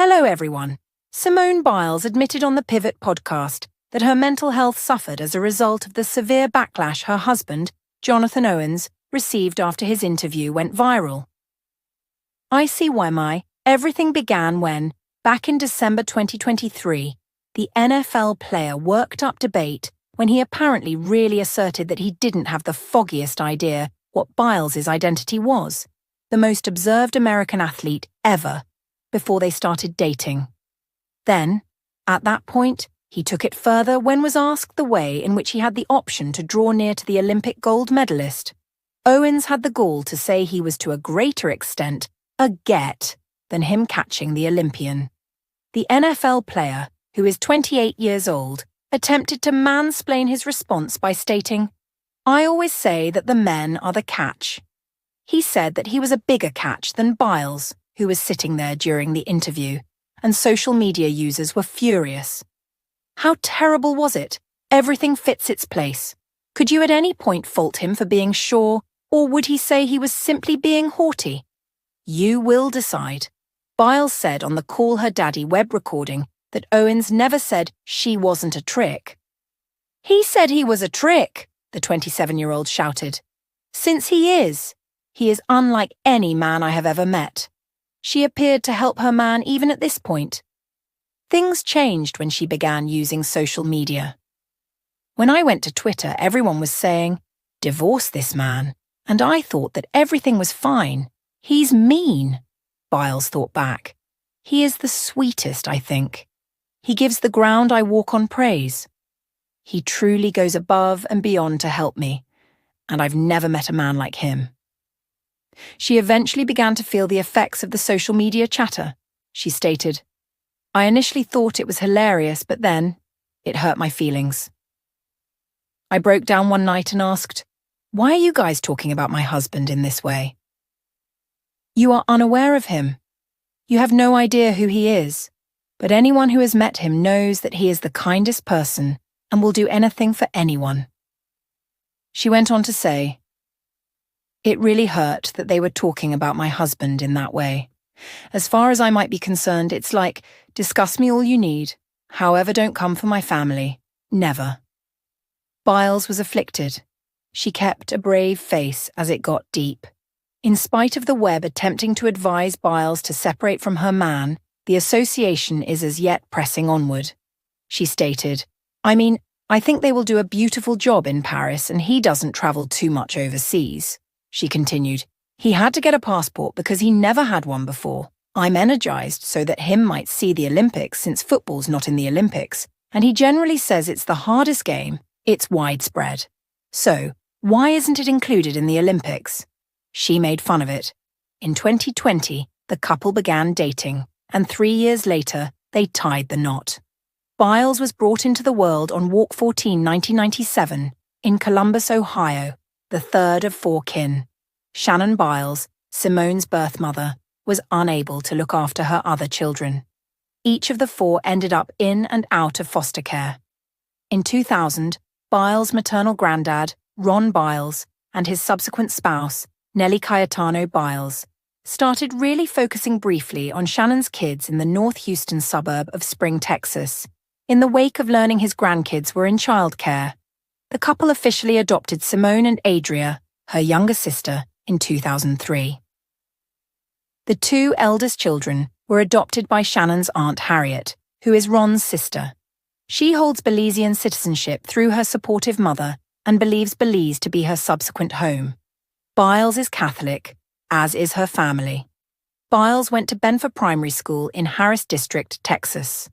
Hello, everyone. Simone Biles admitted on the Pivot podcast that her mental health suffered as a result of the severe backlash her husband, Jonathan Owens, received after his interview went viral. I see why everything began when, back in December 2023, the NFL player worked up debate when he apparently really asserted that he didn't have the foggiest idea what Biles' identity was, the most observed American athlete ever, before they started dating. Then, at that point, he took it further when was asked the way in which he had the option to draw near to the Olympic gold medalist. Owens had the gall to say he was to a greater extent a get than him catching the Olympian. The NFL player, who is 28 years old, attempted to mansplain his response by stating, "I always say that the men are the catch." He said that he was a bigger catch than Biles, who was sitting there during the interview, and social media users were furious. How terrible was it? Everything fits its place. Could you at any point fault him for being sure, or would he say he was simply being haughty? You will decide. Biles said on the Call Her Daddy web recording that Owens never said she wasn't a trick. "He said he was a trick," the 27-year-old shouted. "Since he is unlike any man I have ever met." She appeared to help her man even at this point. Things changed when she began using social media. When I went to Twitter, everyone was saying, "Divorce this man," and I thought that everything was fine. "He's mean," Biles thought back. "He is the sweetest, I think. He gives the ground I walk on praise. He truly goes above and beyond to help me, and I've never met a man like him." She eventually began to feel the effects of the social media chatter. She stated, "I initially thought it was hilarious, but then it hurt my feelings. I broke down one night and asked, 'Why are you guys talking about my husband in this way? You are unaware of him. You have no idea who he is, but anyone who has met him knows that he is the kindest person and will do anything for anyone.'" She went on to say, "It really hurt that they were talking about my husband in that way. As far as I might be concerned, it's like, discuss me all you need. However, don't come for my family. Never." Biles was afflicted. She kept a brave face as it got deep. In spite of the web attempting to advise Biles to separate from her man, the association is as yet pressing onward. She stated, I think they will do a beautiful job in Paris and he doesn't travel too much overseas." She continued, "He had to get a passport because he never had one before. I'm energized so that him might see the Olympics since football's not in the Olympics, and he generally says it's the hardest game, it's widespread. So, why isn't it included in the Olympics?" She made fun of it. In 2020, the couple began dating, and 3 years later, they tied the knot. Biles was brought into the world on Walk 14, 1997, in Columbus, Ohio, the third of 4 kin. Shannon Biles, Simone's birth mother, was unable to look after her other children. Each of the 4 ended up in and out of foster care. In 2000, Biles' maternal granddad, Ron Biles, and his subsequent spouse, Nellie Cayetano Biles, started really focusing briefly on Shannon's kids in the North Houston suburb of Spring, Texas. In the wake of learning his grandkids were in childcare, the couple officially adopted Simone and Adria, her younger sister, in 2003. The 2 eldest children were adopted by Shannon's Aunt Harriet, who is Ron's sister. She holds Belizean citizenship through her supportive mother and believes Belize to be her subsequent home. Biles is Catholic, as is her family. Biles went to Benfer Primary School in Harris District, Texas.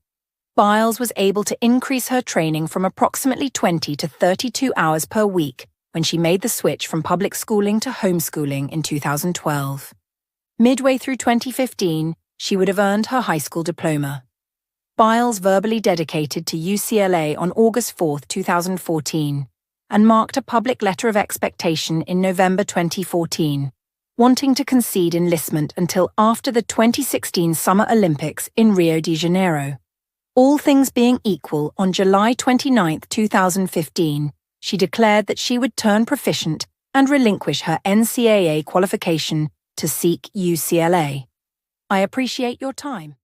Biles was able to increase her training from approximately 20 to 32 hours per week when she made the switch from public schooling to homeschooling in 2012. Midway through 2015, she would have earned her high school diploma. Biles verbally dedicated to UCLA on August 4, 2014, and marked a public letter of expectation in November 2014, wanting to concede enlistment until after the 2016 Summer Olympics in Rio de Janeiro. All things being equal, on July 29, 2015, she declared that she would turn proficient and relinquish her NCAA qualification to seek UCLA. I appreciate your time.